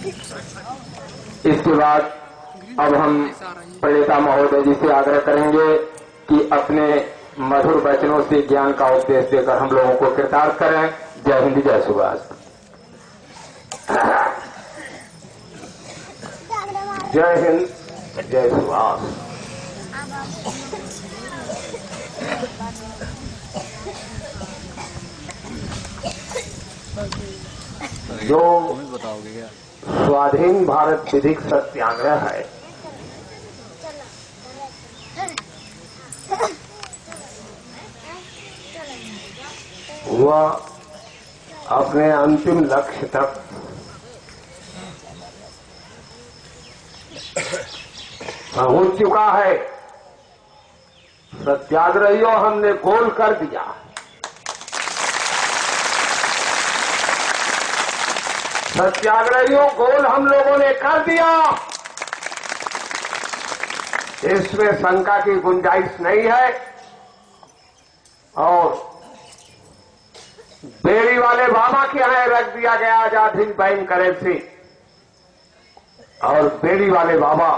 इसके बाद अब हम प्रणेता महोदय जी से आग्रह करेंगे कि अपने मधुर वचनों से ज्ञान का उपदेश देकर हम लोगों को कृतार्थ करें। जय हिंद, जय सुभाष। जय हिंद, जय सुभाष। जो स्वाधीन भारत विधिक सत्याग्रह है, वह अपने अंतिम लक्ष्य तक पहुंच चुका है। सत्याग्रहियों हमने गोल कर दिया। सत्याग्रहियों गोल हम लोगों ने कर दिया। इसमें शंका की गुंजाइश नहीं है। और बेड़ी वाले बाबा के यहां रख दिया गया आजाद हिंद बैंक करेंसी और बेड़ी वाले बाबा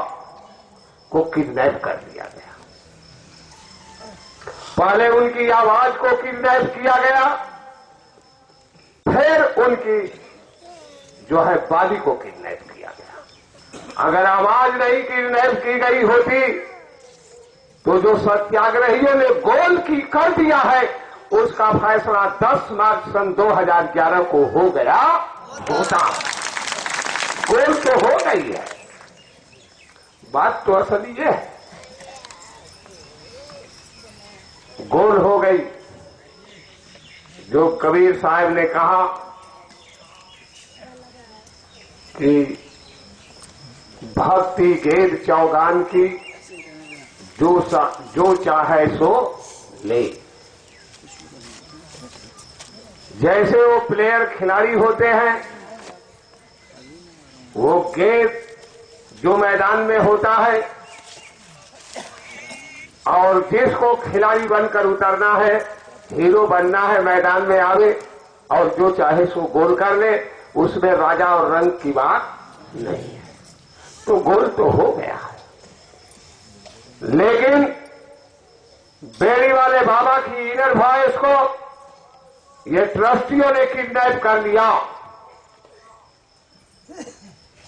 को किडनैप कर दिया गया। पहले उनकी आवाज को किडनैप किया गया, फिर उनकी जो है बादी को किडनैप किया गया। अगर आवाज नहीं किडनैप की गई होती तो जो सत्याग्रहियों ने गोल की कर दिया है उसका फैसला 10 मार्च सन 2011 को हो गया होता। गोल तो हो गई है। बात तो असल ये है, गोल हो गई। जो कबीर साहब ने कहा कि भक्ति गेद चौगान की जो चाहे सो ले। जैसे वो प्लेयर खिलाड़ी होते हैं, वो गेंद जो मैदान में होता है और जिसको खिलाड़ी बनकर उतरना है, हीरो बनना है, मैदान में आवे और जो चाहे सो गोल कर ले, उसमें राजा और रंग की बात नहीं है। तो गोल तो हो गया है। लेकिन बेड़ी वाले बाबा की इनर वॉइस को ये ट्रस्टियों ने किडनैप कर लिया।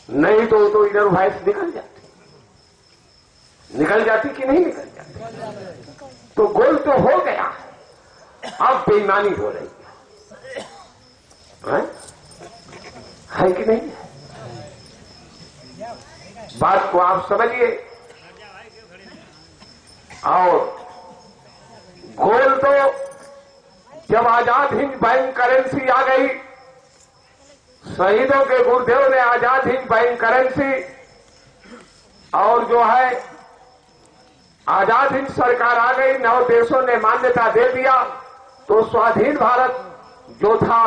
नहीं तो इनर वॉइस निकल जाती कि नहीं निकल जाती। तो गोल तो हो गया। अब बेईमानी हो रही है कि नहीं? बात को आप समझिए। और गोल तो जब आजाद हिंद बैंक करेंसी आ गई, शहीदों के गुरुदेव ने आजाद हिंद बैंक करेंसी और जो है आजाद हिंद सरकार आ गई, 9 देशों ने मान्यता दे दिया, तो स्वाधीन भारत जो था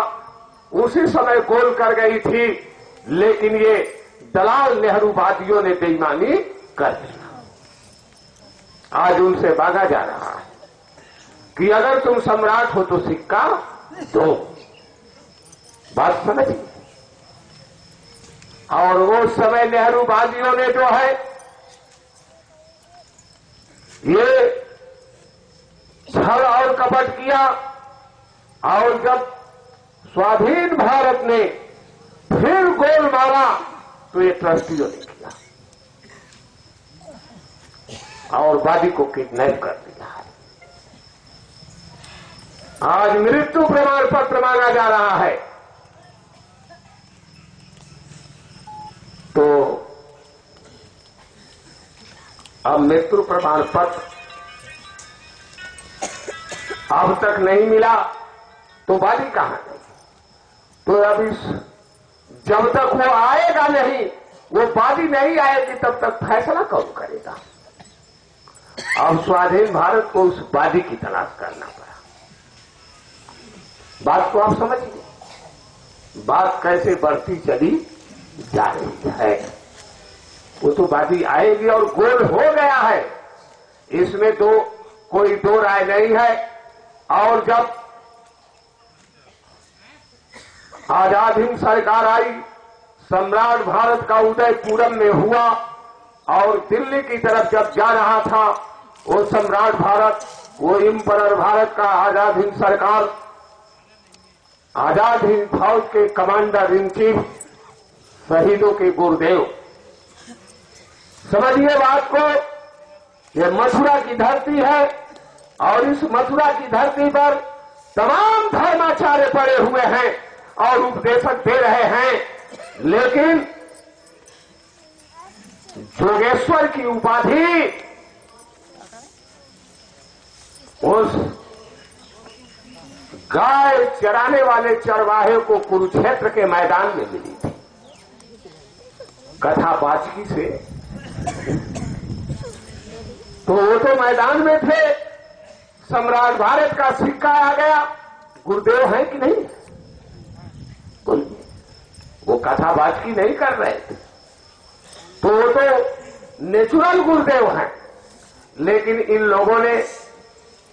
उसी समय गोल कर गई थी। लेकिन ये दलाल नेहरूवादियों ने बेईमानी कर दी। आज उनसे भागा जा रहा है कि अगर तुम सम्राट हो तो सिक्का दो। बात समझिए। और वो समय नेहरूवादियों ने जो है ये छल और कपट किया। और जब स्वाधीन भारत ने फिर गोल मारा तो ये ट्रस्टियों ने किया और वादी को किडनैप कर दिया है। आज मृत्यु प्रमाण पत्र मांगा जा रहा है। तो अब मृत्यु प्रमाण पत्र अब तक नहीं मिला तो वादी कहां गई? तो अभी जब तक वो आएगा नहीं, वो वादी नहीं आएगी, तब तक फैसला कौन करेगा? अब स्वाधीन भारत को उस वादी की तलाश करना पड़ा। बात को आप समझिए। बात कैसे बढ़ती चली जा रही है। वो तो वादी आएगी और गोल हो गया है, इसमें तो कोई दो राय नहीं है। और जब आजाद हिंद सरकार आई, सम्राट भारत का उदय पूरब में हुआ और दिल्ली की तरफ जब जा रहा था, वो सम्राट भारत, वो इम्परर भारत का आजाद हिंद सरकार, आजाद हिंद फौज के कमांडर इन चीफ शहीदों के गुरुदेव। समझिए बात को, ये मथुरा की धरती है और इस मथुरा की धरती पर तमाम धर्माचार्य पड़े हुए हैं और उपदेशक दे रहे हैं, लेकिन जोगेश्वर की उपाधि उस गाय चराने वाले चरवाहे को कुरुक्षेत्र के मैदान में मिली थी, कथा वाचकी से। तो वो तो मैदान में थे, सम्राट भारत का सिक्का आ गया, गुरुदेव है कि नहीं? वो कथा वाचकी नहीं कर रहे थे, तो वो तो नेचुरल गुरुदेव हैं। लेकिन इन लोगों ने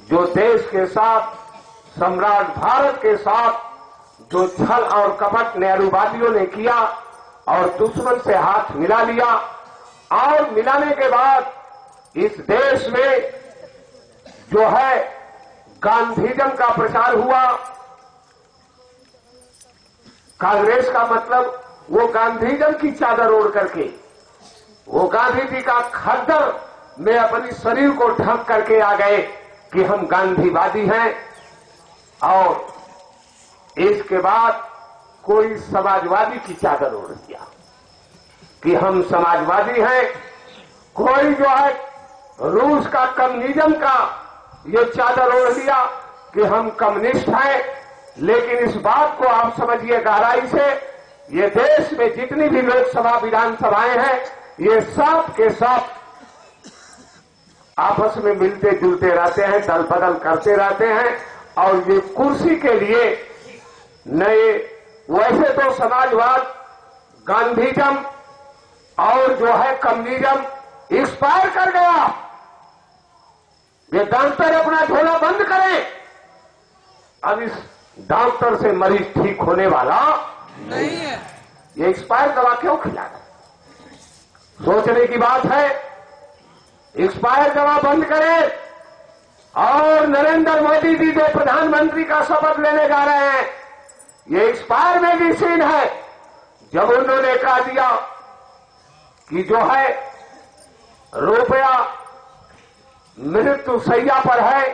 जो देश के साथ, सम्राट भारत के साथ जो छल और कपट नेहरूवादियों ने किया और दुश्मन से हाथ मिला लिया, और मिलाने के बाद इस देश में जो है गांधीजम का प्रचार हुआ। कांग्रेस का मतलब वो गांधीजम की चादर ओढ़ करके, वो गांधी जी का खद्दर में अपनी शरीर को ढक करके आ गए कि हम गांधीवादी हैं, और इसके बाद कोई समाजवादी की चादर ओढ़ दिया कि हम समाजवादी हैं। कोई जो है रूस का कम्युनिज्म का ये चादर ओढ़ लिया कि हम कम्युनिस्ट हैं। लेकिन इस बात को आप समझिए गहराई से, ये देश में जितनी भी लोकसभा विधानसभाएं हैं, ये सब के सब आपस में मिलते जुलते रहते हैं, दल बदल करते रहते हैं, और ये कुर्सी के लिए नए, वैसे तो समाजवाद, गांधीजम और जो है कम्युनिज्म एक्सपायर कर गया। ये डॉक्टर अपना झोला बंद करें, अब इस डॉक्टर से मरीज ठीक होने वाला नहीं है। ये एक्सपायर दवा क्यों खिला रहे? सोचने की बात है। एक्सपायर दवा बंद करें, और नरेंद्र मोदी जी जो प्रधानमंत्री का शपथ लेने जा रहे हैं, ये एक्सपायर मेडिसिन है। जब उन्होंने कहा दिया कि जो है रुपया मृत्यु शैया पर है,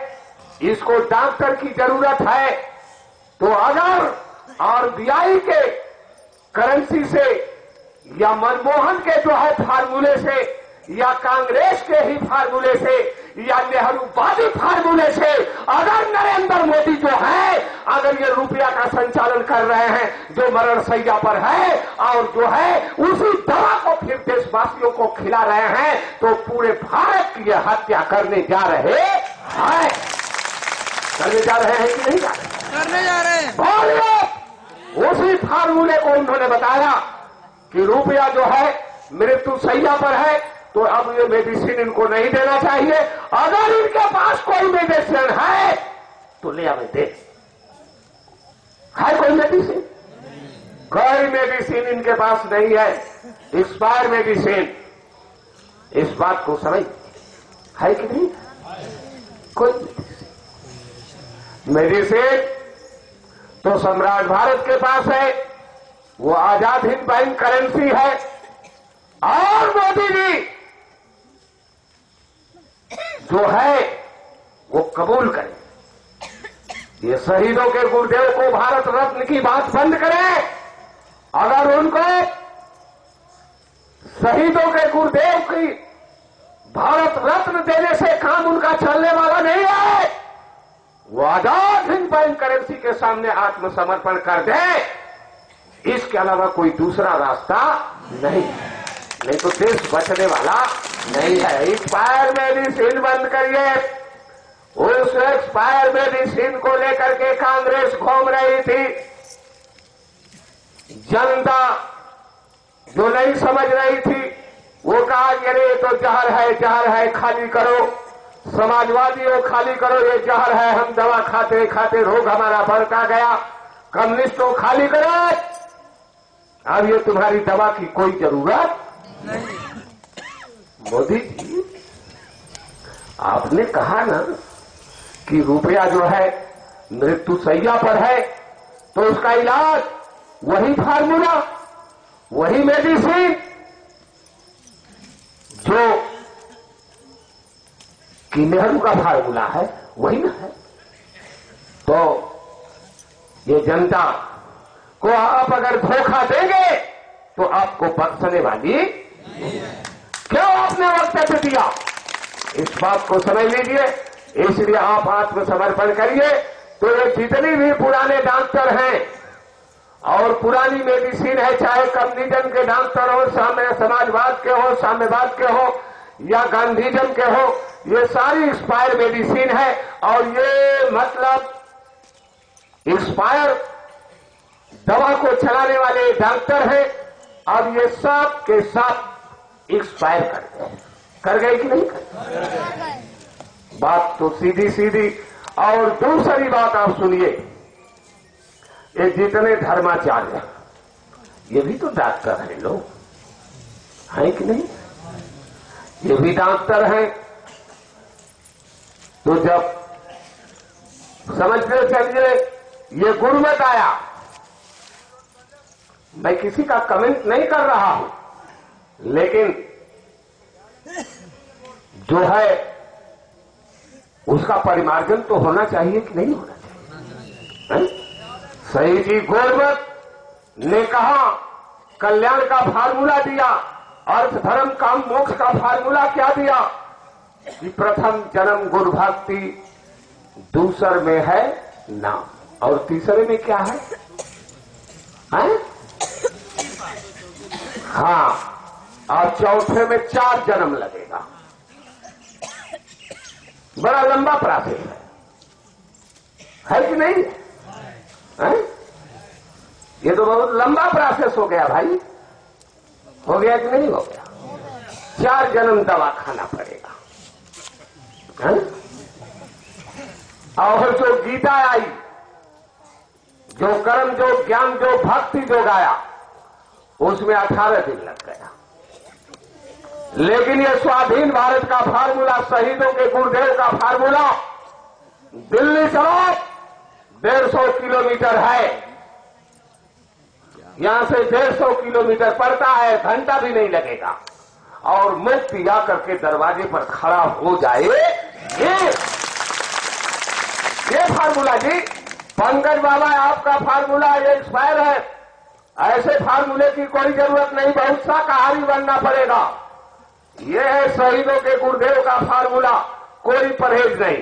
इसको डॉक्टर की जरूरत है, तो अगर आरबीआई के करेंसी से या मनमोहन के जो है फार्मूले से या कांग्रेस के ही फार्मूले से या नेहरूवादी फार्मूले से अगर नरेंद्र मोदी जो है, अगर ये रुपया का संचालन कर रहे हैं जो मरण शैया पर है, और जो है उसी दवा को फिर देशवासियों को खिला रहे हैं, तो पूरे भारत की ये हत्या करने जा रहे हैं। करने जा रहे हैं कि नहीं जा रहे? करने जा रहे हैं। बोलिए। उसी फार्मूले को उन्होंने बताया कि रुपया जो है मृत्यु शैया पर है, तो अब ये मेडिसिन इनको नहीं देना चाहिए। अगर इनके पास कोई मेडिसिन है तो ले आवे दे। है कोई मेडिसिन? कोई मेडिसिन इनके पास नहीं है, एक्सपायर मेडिसिन। इस बात को समझ है कि नहीं? कोई मेडिसिन तो सम्राट भारत के पास है, वो आजाद हिंद बैंक करेंसी है। और मोदी जी जो है वो कबूल करें, ये शहीदों के गुरुदेव को भारत रत्न की बात बंद करें। अगर उनको शहीदों के गुरुदेव की भारत रत्न देने से काम उनका चलने वाला नहीं है, वो आजाद हिंद बैंक करेंसी के सामने आत्मसमर्पण कर दे। इसके अलावा कोई दूसरा रास्ता नहीं, नहीं तो देश बचने वाला नहीं है। एक्सपायर मेडिसिन बंद करिए। उस एक्सपायर मेडिसिन को लेकर के कांग्रेस घूम रही थी। जनता जो नहीं समझ रही थी वो कहा कि अरे तो जहर है खाली करो। समाजवादियों खाली करो, ये जहर है, हम दवा खाते खाते रोग हमारा बढ़ता गया। कम्युनिस्टों खाली करो। अब ये तुम्हारी दवा की कोई जरूरत नहीं। मोदी जी, आपने कहा ना कि रुपया जो है मृत्यु शैया पर है, तो उसका इलाज वही फार्मूला, वही मेडिसिन जो कि नेहरू का फार्मूला है, वही ना है। तो ये जनता को आप अगर धोखा देंगे तो आपको बख्शने वाली क्यों आपने वक्तव्य दिया, इस बात को समझ लीजिए। इसलिए आप आत्मसमर्पण करिए। तो ये जितनी भी पुराने डॉक्टर हैं और पुरानी मेडिसिन है, चाहे कम्युनिज्म के डॉक्टर हो, समाजवाद के हो, साम्यवाद के हो या गांधीजम के हो, ये सारी एक्सपायर मेडिसिन है। और ये मतलब एक्सपायर दवा को चलाने वाले डॉक्टर हैं। अब ये सब के सब एक्सपायर कर गए कि नहीं कर गए? बात तो सीधी सीधी। और दूसरी बात आप सुनिए, ये जितने धर्माचार्य ये भी तो डॉक्टर हैं, लोग हैं कि नहीं? ये भी डॉक्टर हैं। तो जब समझते चलिए ये गुरुमत आया, मैं किसी का कमेंट नहीं कर रहा हूं, लेकिन जो है उसका परिमार्जन तो होना चाहिए कि नहीं होना चाहिए? सही जी, गुरुमत ने कहा, कल्याण का फार्मूला दिया, अर्थ धर्म काम मोक्ष का फार्मूला क्या दिया कि प्रथम जन्म गुरु भक्ति, दूसरे में है नाम, और तीसरे में क्या है? हाँ, और चौथे में 4 जन्म लगेगा। बड़ा लंबा प्रोसेस है कि नहीं? है? ये तो बहुत लंबा प्रोसेस हो गया भाई। हो गया कि नहीं हो गया? 4 जन्म दवा खाना पड़ेगा। है? और जो गीता आई, जो कर्म, जो ज्ञान, जो भक्ति जो गाया, उसमें 18 दिन लग गया। लेकिन ये स्वाधीन भारत का फार्मूला, शहीदों के गुरुदेव का फार्मूला, दिल्ली चलो 150 किलोमीटर है, यहां से 150 किलोमीटर पड़ता है, घंटा भी नहीं लगेगा, और मुफ्त आकर के दरवाजे पर खड़ा हो जाए। ये फार्मूला जी, पंकज बाबा आपका फार्मूला ये एक्सपायर है। ऐसे फार्मूले की कोई जरूरत नहीं, बहुत शाकाहारी बनना पड़ेगा। ये है शहीदों के गुरुदेव का फार्मूला, कोई परहेज नहीं,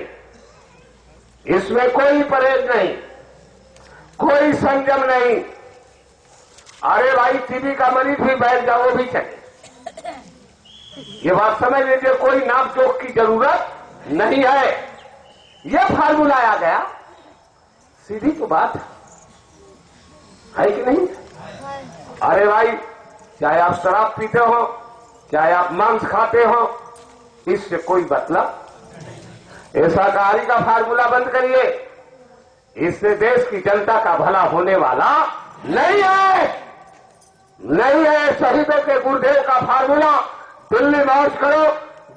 इसमें कोई परहेज नहीं, कोई संयम नहीं। अरे भाई, टीबी का मरीज भी बैठ जाओ, वो भी चले। ये बात समझ लीजिए, कोई नाप जोक की जरूरत नहीं है। ये फार्मूला आ गया, सीधी तो बात है कि नहीं? अरे भाई, चाहे आप शराब पीते हो, चाहे आप मांस खाते हो, इससे कोई मतलब। ये शाकाहारी का फार्मूला बंद करिए, इससे देश की जनता का भला होने वाला नहीं है, नहीं है। शहीदों के गुरुदेव का फार्मूला, दिल्ली मार्च करो,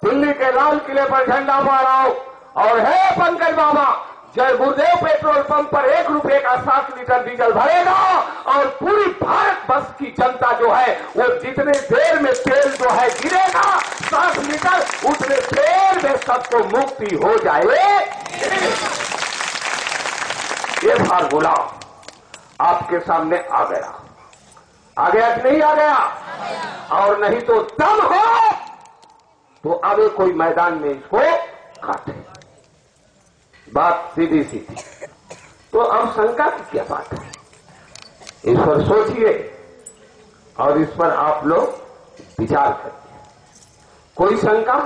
दिल्ली के लाल किले पर झंडा फहराओ, और है पंकज बाबा, जय गुरुदेव पेट्रोल पंप पर 1 रुपए का 7 लीटर डीजल भरेगा, और पूरी भारत बस की जनता जो है वो जितने देर में तेल जो है गिरेगा 7 लीटर, उतने देर में सबको मुक्ति हो जाए। ये फार्मूला आपके सामने आ गया कि नहीं आ गया? और नहीं तो दम हो तो अब कोई मैदान में इसको काटे। बात सीधी सीधी। तो अब शंका की क्या बात है? इस पर सोचिए और इस पर आप लोग विचार करिए। कोई शंका?